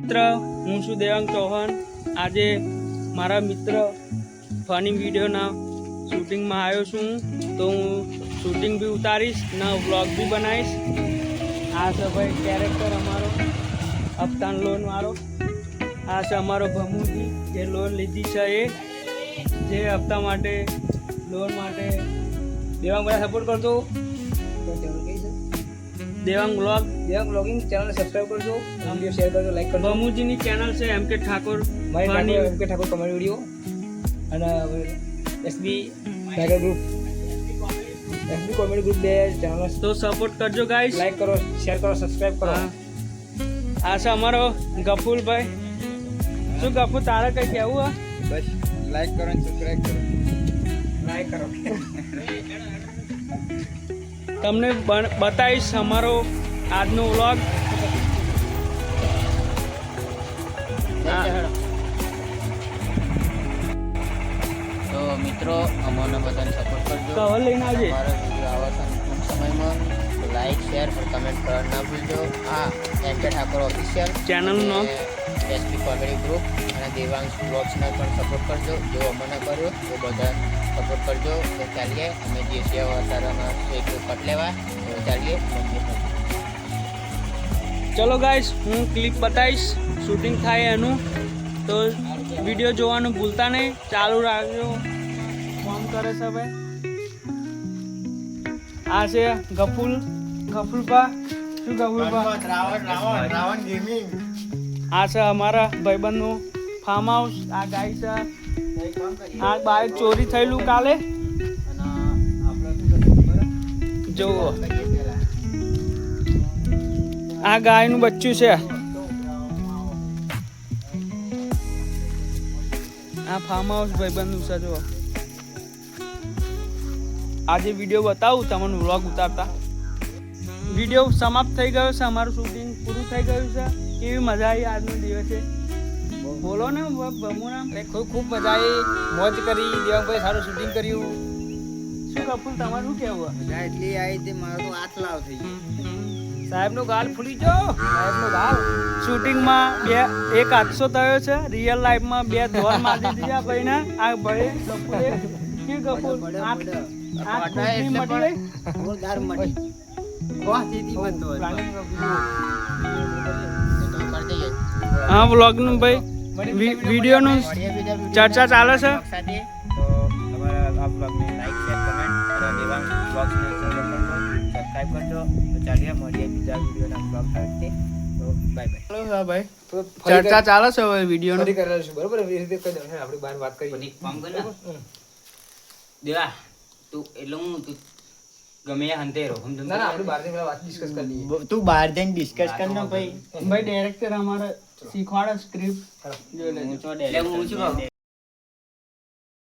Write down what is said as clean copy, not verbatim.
મિત્ર હું છું દેવાંગ ચૌહાણ. આજે મારા મિત્ર ફની વિડીયોના શૂટિંગમાં આવ્યો છું. તો હું શૂટિંગ બી ઉતારીશ ને વ્લોગ બી બનાવીશ. આ છે ભાઈ કેરેક્ટર અમારો અફતાન લોન વાળો. આ છે અમારો ભમુજી જે લોન લીધી છે એ જે હપ્તા માટે લોન માટે. દેવાંગ ભાઈ સપોર્ટ કરજો. દેવાંગ બ્લોગિંગ ચેનલ સબસ્ક્રાઇબ કરજો, વિડિયો શેર કરજો, લાઈક કરજો. ભમુજીની ચેનલ છે એમ કે ઠાકોર, મારી એમ કે ઠાકોર કોમેડી વિડિયો અને SB tiger group, SB comedy group બે ચેનલ. તો સપોર્ટ કરજો ગાઈસ, લાઈક કરો, શેર કરો, સબસ્ક્રાઇબ કરો. આ છે અમારો ગફુલભાઈ. શું ગફુર તારે કઈ કહેવું હે? બસ લાઈક કરો અને સબસ્ક્રાઇબ કરો. લાઈક કરો. તમને બતાવીશ અમારો આજનો વ્લોગ. તો મિત્રો અમને બધાને સપોર્ટ કરજો. કવર લઈને આવજે. મારો વિડીયો આવે છે ટૂંક સમયમાં. લાઈક શેર અને કમેન્ટ કરવા ના ભૂલજો. આ એમ કે ઠાકોર ઓફિશિયલ ચેનલનું નામ એસપી કોમેડી ગ્રુપ અને દેવાંગ બ્લોગ્સને પણ સપોર્ટ કરજો. જો અમને કર્યો તો બધા સપોર્ટ કરજો. તો ચાલીએ અમે જે સેવા અત્યારમાં એક કટ લેવા તો ચાલીએ. ચલો ગાઈસ, હું ક્લિપ બતાવીશ શૂટિંગ થાય એનું. તો વિડીયો જોવાનું ભૂલતા નહીં, ચાલુ રાખજો. ફોન કરે છે ભાઈ. આ છે ગફુલપા. શું ગફુલપા? રાવણ ગેમિંગ. આ છે અમારા ભાઈબંધનું ફાર્મ હાઉસ. આ ગાય છે. આ બાઇક ચોરી થયેલું કાલે. જુઓ, આ ગાયનું બચ્ચું છે. આ ફાર્મ હાઉસ ભાઈબંધનું છે. જુઓ, આજે વિડીયો બતાવું તમને વ્લોગ ઉતારતા. વિડીયો સમાપ્ત થઈ ગયો છે, અમારું શૂટિંગ પૂરું થઈ ગયું છે. કેવી મજા આવી આજનો દિવસે? બોલો ને ભમુના. ખૂબ મજા આવી, મોજ કરી. દેવાંગભાઈ સારું શૂટિંગ કર્યું. શું કપૂર તમારું શું કહેવું? મજા એટલી આવી તે મારો તો હાથ લાવ થઈ ગયો. સાહેબનો ગાલ ફૂલી ગયો. સાહેબનો ગાલ શૂટિંગમાં એક હાદસો થયો છે. રિયલ લાઈફમાં બે ધોલ મારી દીધા ભાઈને. આ ભાઈ કપૂરે કે કપૂર આ મટી ગઈ. જોરદાર મટી. વાહ દીદી બંધો હા, વ્લોગનું ભાઈ વિડીયોનું ચર્ચા ચાલે છે. તો અમારા આ બ્લોગને લાઈક શેર કમેન્ટ અને દેવાંગ બ્લોગ્સને સબસ્ક્રાઈબ કરજો. તો ચાલીએ મળીએ બીજા વિડીયોના બ્લોગ સાથે. તો બાય બાય. ચાલો હા ભાઈ, ચર્ચા ચાલે છે હવે વિડીયોનું. ફરી કરેલું છે બરોબર. એ રીતે કહી દઉં આપણે બહાર વાત કરીએ. દેવા તું એટલે હું તું ગમે એ હંતે રહો. ના ના, આપણે બહારની પેલા વાત ડિસ્કસ કરી લઈએ. તું બહાર જઈને ડિસ્કસ કર ને ભાઈ. ભાઈ ડાયરેક્ટર અમારે શીખવાડે સ્ક્રિપ્ટ જોઈ લેજો. એટલે હું શું કહું?